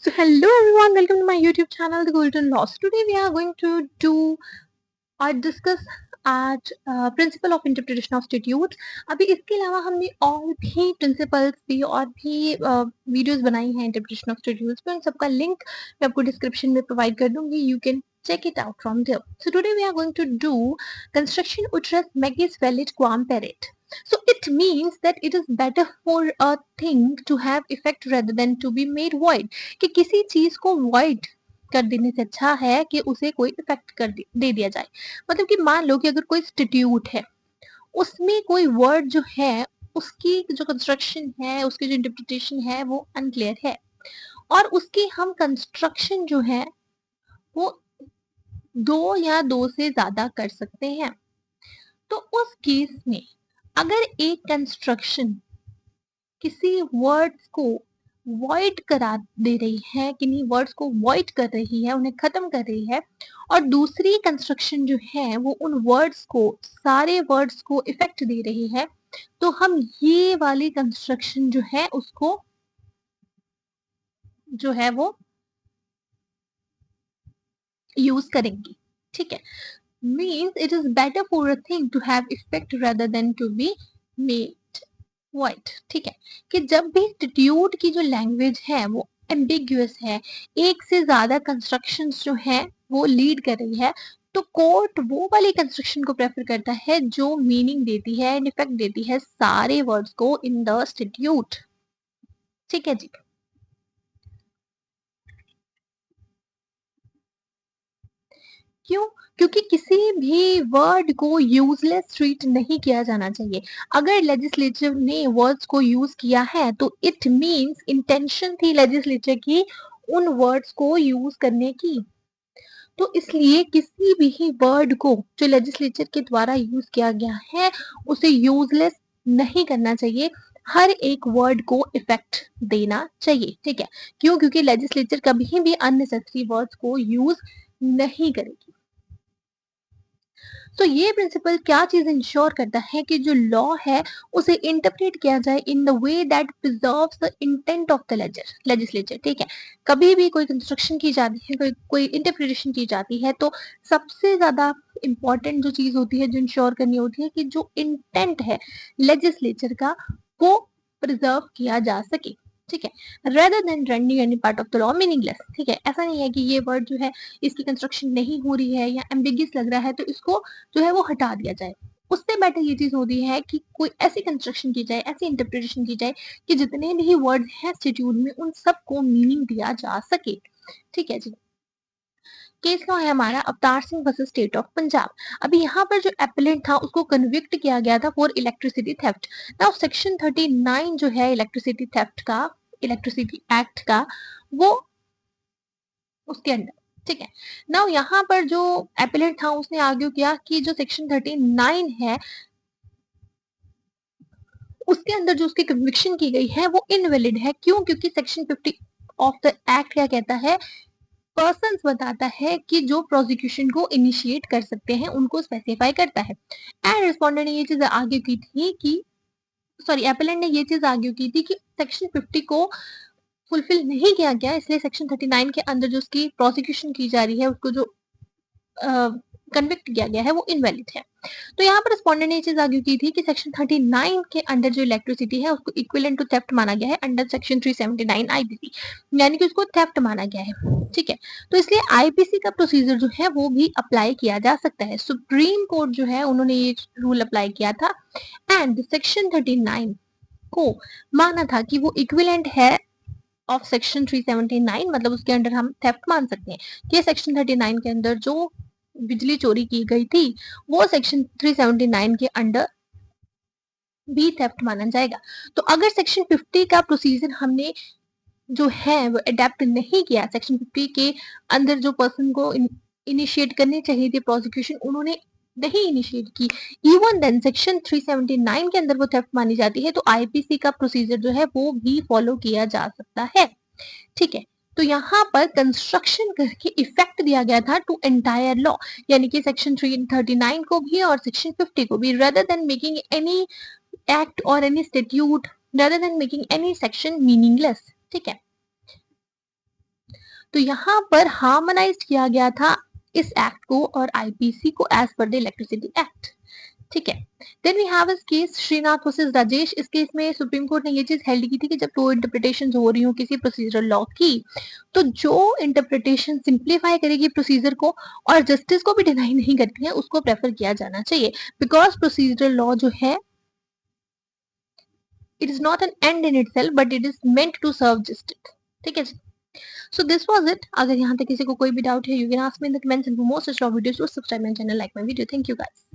So hello everyone, welcome to my YouTube channel, The Golden Laws. Today we are going to do और discuss आज principle of interpretation of statutes। अभी इसके अलावा हमने और भी प्रिंसिपल्स भी और भी वीडियोस बनाई हैं इंटरप्रिटेशन ऑफ statutes पे, उन सबका लिंक मैं आपको डिस्क्रिप्शन में प्रोवाइड कर दूंगी। You can check it out from there. So today we are going to do construction utterus magis velit quam perit. So it means that it is better for a thing to have effect rather than to be made void. कि किसी चीज को void कर देने से अच्छा है कि उसे कोई इफेक्ट कर दे दिया जाए। मतलब कि मान लो कि अगर कोई इंस्टीट्यूट है, उसमें कोई वर्ड जो है, उसकी जो कंस्ट्रक्शन है, उसकी जो इंटरप्रिटेशन है वो अनक्लियर है और उसकी हम कंस्ट्रक्शन जो है वो दो या दो से ज्यादा कर सकते हैं। तो उस केस में अगर एक कंस्ट्रक्शन किसी वर्ड्स को वॉइड करा दे रही है, किन्हीं वर्ड्स को वॉइड कर रही है, उन्हें खत्म कर रही है, और दूसरी कंस्ट्रक्शन जो है वो उन वर्ड्स को, सारे वर्ड्स को इफेक्ट दे रही है, तो हम ये वाली कंस्ट्रक्शन जो है उसको जो है वो यूज करेंगे। ठीक है, means it is better for a thing to have effect rather than to be made void. ठीक है, कि जब भी इंस्टीट्यूट की जो लैंग्वेज है वो एम्बिग्यूअस है, एक से ज्यादा कंस्ट्रक्शंस जो है वो लीड कर रही है, तो कोर्ट वो वाली कंस्ट्रक्शन को प्रेफर करता है जो मीनिंग देती है एंड इफेक्ट देती है सारे वर्ड्स को इन द इंस्टीट्यूट। ठीक है जी। क्यों? क्योंकि किसी भी वर्ड को यूजलेस ट्रीट नहीं किया जाना चाहिए। अगर लेजिस्लेचर ने वर्ड्स को यूज किया है तो इट मींस इंटेंशन थी लेजिस्लेचर की उन वर्ड्स को यूज करने की। तो इसलिए किसी भी वर्ड को जो लेजिस्लेचर के द्वारा यूज किया गया है उसे यूजलेस नहीं करना चाहिए, हर एक वर्ड को इफेक्ट देना चाहिए। ठीक है, क्यों? क्योंकि लेजिस्लेचर कभी भी अननेसेसरी वर्ड्स को यूज नहीं करेगी। तो ये प्रिंसिपल क्या चीज इंश्योर करता है कि जो लॉ है उसे इंटरप्रेट किया जाए in the way that preserves the intent of the legislature. ठीक है, कभी भी कोई कंस्ट्रक्शन की जाती है, कोई इंटरप्रिटेशन की जाती है, तो सबसे ज्यादा इंपॉर्टेंट जो चीज होती है, जो इंश्योर करनी होती है कि जो इंटेंट है लेजिस्लेचर का वो प्रिजर्व किया जा सके। ठीक है, rather than rending any part of the law meaningless. ठीक है, ऐसा नहीं है कि ये वर्ड जो है इसकी कंस्ट्रक्शन नहीं हो रही है या एम्बिगियस लग रहा है तो इसको जो है वो हटा दिया जाए। उससे बेटर ये चीज होती है कि कोई ऐसी कंस्ट्रक्शन की जाए, ऐसी इंटरप्रिटेशन की जाए कि जितने भी वर्ड हैं इंस्टीट्यूट में उन सबको मीनिंग दिया जा सके। ठीक है जी। केस लॉ है हमारा Avtar Singh versus state of Punjab. अभी यहाँ पर जो एपेलेंट था उसको कन्विक्ट किया गया था for electricity theft. Now section 39 जो है इलेक्ट्रिसिटी थेफ्ट का, इलेक्ट्रिसिटी एक्ट का, वो उसके अंडर। ठीक है, नाउ यहाँ पर जो एपेलेंट था उसने आर्ग्यू किया कि जो सेक्शन 39 है उसके अंदर जो उसकी कन्विक्शन की गई है वो इनवैलिड है। क्यों? क्योंकि सेक्शन 50 ऑफ द एक्ट क्या कहता है, पर्सन बताता है कि जो प्रोसिक्यूशन को इनिशिएट कर सकते हैं उनको स्पेसिफाई करता है। एंड रिस्पोंडेंट ने ये चीज आर्ग्यू की थी कि, सॉरी, एपेलेंट ने ये चीज आर्ग्यू की थी कि सेक्शन 50 को फुलफिल नहीं किया गया, इसलिए सेक्शन 39 के अंदर जो उसकी प्रोसिक्यूशन की जा रही है, उसको जो कन्विक्ट किया गया है वो इनवैलिड है। तो यहाँ पर रिस्पोंडेंट ने ये चीज आर्ग्यू की थी कि सेक्शन 39 के अंडर जो इलेक्ट्रिसिटी है उसको इक्विवेलेंट टू थेफ्ट माना गया है अंडर सेक्शन 379 आईपीसी, यानी कि उसको थेफ्ट माना गया है। ठीक है, तो इसलिए आईपीसी का प्रोसीजर जो है वो भी अप्लाई किया जा सकता है। सुप्रीम कोर्ट जो है उन्होंने ये रूल अप्लाई किया था एंड सेक्शन 39 को माना था कि वो इक्विवेलेंट है ऑफ सेक्शन 379, मतलब उसके अंडर हम थेफ्ट मान सकते हैं कि सेक्शन 39 के अंदर जो बिजली चोरी की गई थी वो सेक्शन 379 के अंडर भी थेफ्ट माना जाएगा। तो अगर सेक्शन 50 का प्रोसीजर हमने जो है वो अडेप्ट नहीं किया, सेक्शन 50 के अंदर जो पर्सन को इनिशिएट करनी चाहिए थी प्रोसिक्यूशन, उन्होंने नहीं इनिशिएट की, इवन देन सेक्शन 379 के अंदर वो थेफ्ट मानी जाती है, तो आईपीसी का प्रोसीजर जो है वो भी फॉलो किया जा सकता है। ठीक है, तो यहाँ पर कंस्ट्रक्शन करके इफेक्ट दिया गया था टू एंटायर लॉ, यानी कि सेक्शन 339 को भी और सेक्शन 50 को भी, rather than making any act और any statute, rather than making any section meaningless. ठीक है, तो यहाँ पर हार्मोनाइज किया गया था इस एक्ट को और आईपीसी को as per the electricity act. ठीक है। देन वी हैव इस केस श्रीनाथ वर्सेस राजेश। इस केस में सुप्रीम कोर्ट ने ये चीज हेल्ड की थी कि जब दो इंटरप्रिटेशन हो रही हो किसी प्रोसीजरल लॉ की, तो जो इंटरप्रिटेशन सिंप्लीफाई करेगी प्रोसीजर को और जस्टिस को भी डिनाई नहीं करती है, उसको प्रेफर किया जाना चाहिए। बिकॉज प्रोसीजरल लॉ जो है, it is not an end in itself but it is meant to serve justice. ठीक है। So this was it. अगर यहाँ तक किसी को कोई भी डाउट है, you can ask me in the comments, and for more such law videos do subscribe my channel, like my video. Thank you guys.